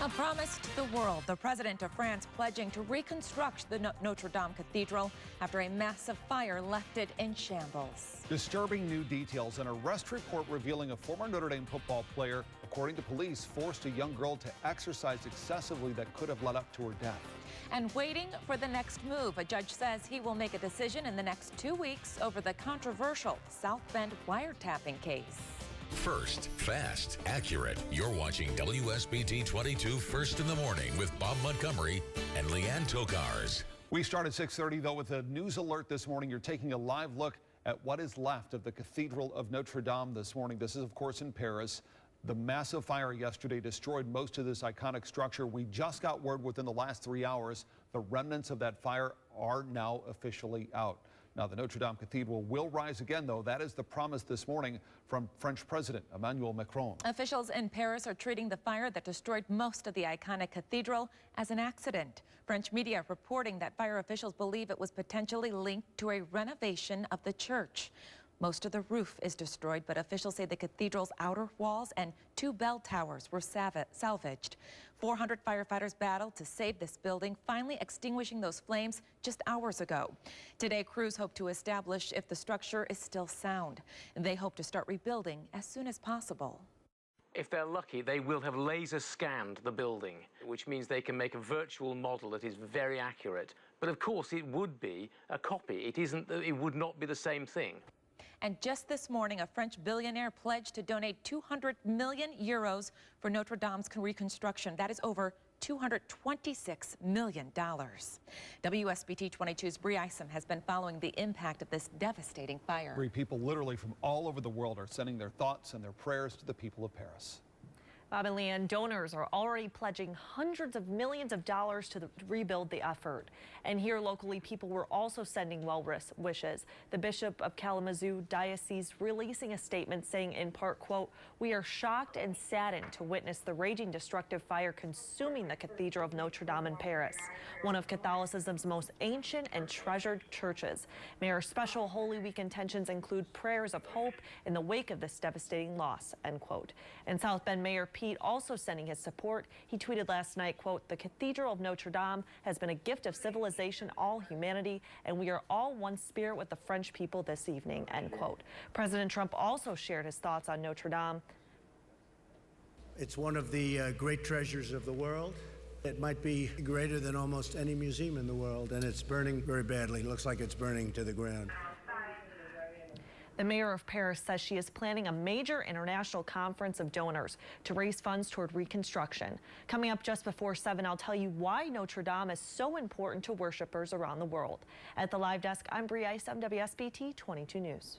A promise to the world. The president of France pledging to reconstruct the Notre Dame Cathedral after a massive fire left it in shambles. Disturbing new details. An arrest report revealing a former Notre Dame football player, according to police, forced a young girl to exercise excessively that could have led up to her death. And waiting for the next move. A judge says he will make a decision in the next 2 weeks over the controversial South Bend wiretapping case. First, fast, accurate. You're watching WSBT 22 First in the Morning with Bob Montgomery and Leanne Tokars. We start at 6:30, though, with a news alert this morning. You're taking a live look at what is left of the Cathedral of Notre Dame this morning. This is, of course, in Paris. The massive fire yesterday destroyed most of this iconic structure. We just got word within the last 3 hours the remnants of that fire are now officially out. Now, the Notre Dame Cathedral will rise again, though. That is the promise this morning from French President Emmanuel Macron. Officials in Paris are treating the fire that destroyed most of the iconic cathedral as an accident. French media reporting that fire officials believe it was potentially linked to a renovation of the church. Most of the roof is destroyed, but officials say the cathedral's outer walls and 2 bell towers were salvaged. 400 firefighters battled to save this building, finally extinguishing those flames just hours ago. Today, crews hope to establish if the structure is still sound. They hope to start rebuilding as soon as possible. If they're lucky, they will have laser scanned the building, which means they can make a virtual model that is very accurate. But of course, it would be a copy. It would not be the same thing. And just this morning, a French billionaire pledged to donate 200 million euros for Notre Dame's reconstruction. That is over $226 million. WSBT 22's Bree Isom has been following the impact of this devastating fire. Bree, people literally from all over the world are sending their thoughts and their prayers to the people of Paris. Bob and Leanne, donors are already pledging hundreds of millions of dollars to rebuild the effort. And here locally, people were also sending well wishes. The Bishop of Kalamazoo Diocese releasing a statement saying in part, quote, "We are shocked and saddened to witness the raging destructive fire consuming the Cathedral of Notre Dame in Paris, one of Catholicism's most ancient and treasured churches. May our special Holy Week intentions include prayers of hope in the wake of this devastating loss," end quote. And South Bend Mayor Pete also sending his support. He tweeted last night, quote, "The Cathedral of Notre Dame has been a gift of civilization, all humanity, and we are all one spirit with the French people this evening," end quote. President Trump also shared his thoughts on Notre Dame. It's one of the great treasures of the world. It might be greater than almost any museum in the world, and it's burning very badly. It looks like it's burning to the ground. The mayor of Paris says she is planning a major international conference of donors to raise funds toward reconstruction. Coming up just before 7, I'll tell you why Notre Dame is so important to worshipers around the world. At the live desk, I'm Bree Isom, WSBT 22 News.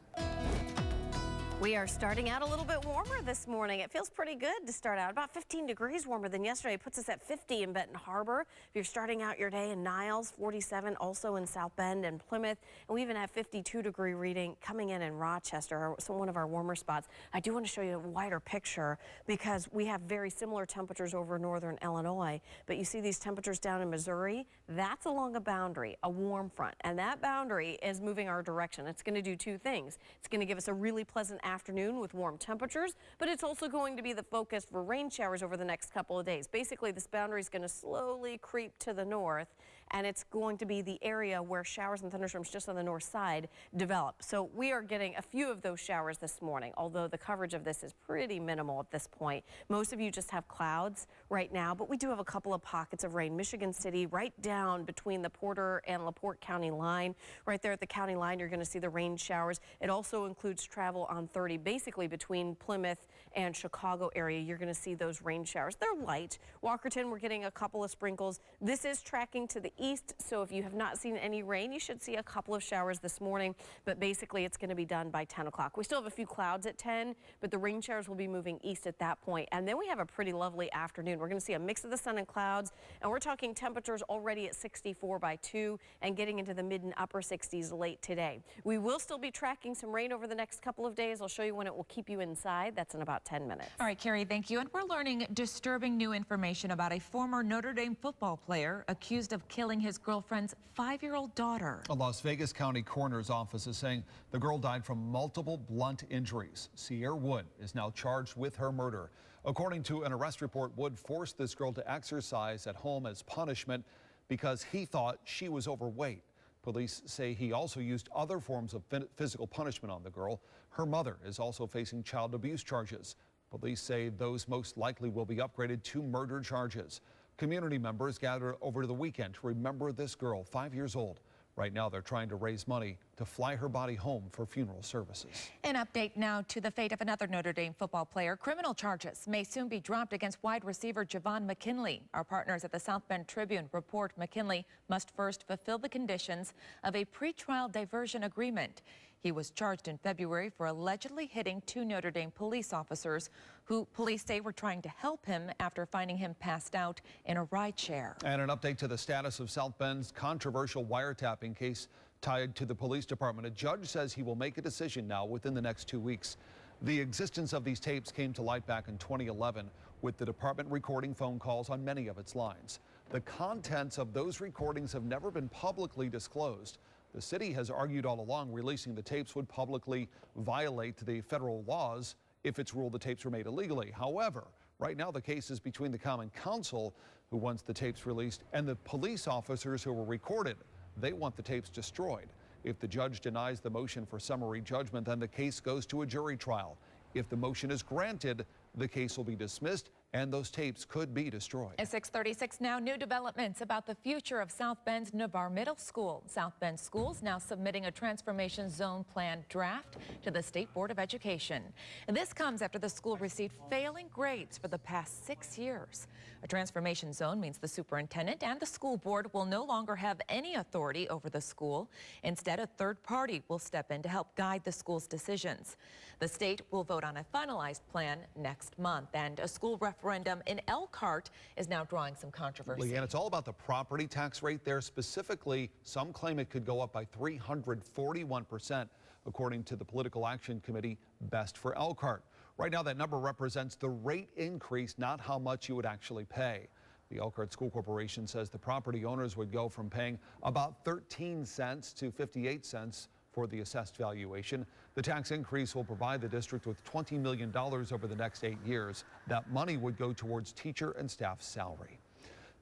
We are starting out a little bit warmer this morning. It feels pretty good to start out. About 15 degrees warmer than yesterday. It puts us at 50 in Benton Harbor. If you're starting out your day in Niles, 47 also in South Bend and Plymouth. And we even have 52-degree reading coming in Rochester, so one of our warmer spots. I do want to show you a wider picture because we have very similar temperatures over northern Illinois. But you see these temperatures down in Missouri? That's along a boundary, a warm front. And that boundary is moving our direction. It's going to do 2 things. It's going to give us a really pleasant afternoon with warm temperatures, but it's also going to be the focus for rain showers over the next couple of days. Basically, this boundary is going to slowly creep to the north, and it's going to be the area where showers and thunderstorms just on the north side develop. So we are getting a few of those showers this morning, although the coverage of this is pretty minimal at this point. Most of you just have clouds right now, but we do have a couple of pockets of rain. Michigan City, right down between the Porter and LaPorte County line. Right there at the county line, you're going to see the rain showers. It also includes travel on 30, basically between Plymouth and Chicago area. You're going to see those rain showers. They're light. Walkerton, we're getting a couple of sprinkles. This is tracking to the east, so if you have not seen any rain, you should see a couple of showers this morning, but basically it's going to be done by 10 o'clock. We still have a few clouds at 10, but the rain showers will be moving east at that point. And then we have a pretty lovely afternoon. We're going to see a mix of the sun and clouds, and we're talking temperatures already at 64 by 2 and getting into the mid and upper 60s late today. We will still be tracking some rain over the next couple of days. I'll show you when it will keep you inside. That's in about 10 minutes. All right, Carrie, thank you. And we're learning disturbing new information about a former Notre Dame football player accused of killing his girlfriend's 5-year-old daughter. A Las Vegas County coroner's office is saying the girl died from multiple blunt injuries. Sierra Wood is now charged with her murder. according to an arrest report, Wood forced this girl to exercise at home as punishment because he thought she was overweight. Police say he also used other forms of physical punishment on the girl. Her mother is also facing child abuse charges. Police say those most likely will be upgraded to murder charges. Community members gathered over the weekend to remember this girl, 5 years old. Right now, they're trying to raise money to fly her body home for funeral services. An update now to the fate of another Notre Dame football player. Criminal charges may soon be dropped against wide receiver Javon McKinley. Our partners at the South Bend Tribune report McKinley must first fulfill the conditions of a pretrial diversion agreement. He was charged in February for allegedly hitting 2 Notre Dame police officers who police say were trying to help him after finding him passed out in a ride share. And an update to the status of South Bend's controversial wiretapping case tied to the police department. A judge says he will make a decision now within the next 2 weeks. The existence of these tapes came to light back in 2011 with the department recording phone calls on many of its lines. The contents of those recordings have never been publicly disclosed. The city has argued all along releasing the tapes would publicly violate the federal laws if it's ruled the tapes were made illegally. However, right now the case is between the Common Council, who wants the tapes released, and the police officers who were recorded. They want the tapes destroyed. If the judge denies the motion for summary judgment, then the case goes to a jury trial. If the motion is granted, the case will be dismissed and those tapes could be destroyed. At 6:36 now, new developments about the future of South Bend's Navarre Middle School. South Bend Schools now submitting a transformation zone plan draft to the State Board of Education. And this comes after the school received failing grades for the past 6 years. A transformation zone means the superintendent and the school board will no longer have any authority over the school. Instead, a third party will step in to help guide the school's decisions. The state will vote on a finalized plan next month, and a school referendum in Elkhart is now drawing some controversy. Leanne, it's all about the property tax rate there. Specifically, some claim it could go up by 341%, according to the Political Action Committee Best for Elkhart. Right now, that number represents the rate increase, not how much you would actually pay. The Elkhart School Corporation says the property owners would go from paying about 13 cents to 58 cents for the assessed valuation. The tax increase will provide the district with $20 million over the next 8 years. That money would go towards teacher and staff salary.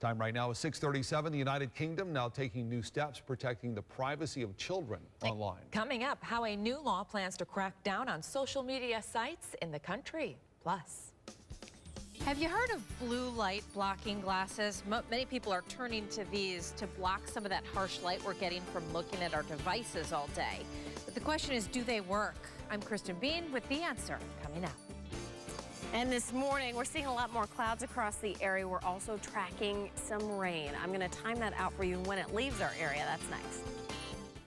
Time right now is 6:37. The United Kingdom now taking new steps protecting the privacy of children online. Coming up, how a new law plans to crack down on social media sites in the country. Plus, have you heard of blue light blocking glasses? Many people are turning to these to block some of that harsh light we're getting from looking at our devices all day. But the question is, do they work? I'm Kristen Bean with the answer coming up. And this morning, we're seeing a lot more clouds across the area. We're also tracking some rain. I'm going to time that out for you when it leaves our area. That's next.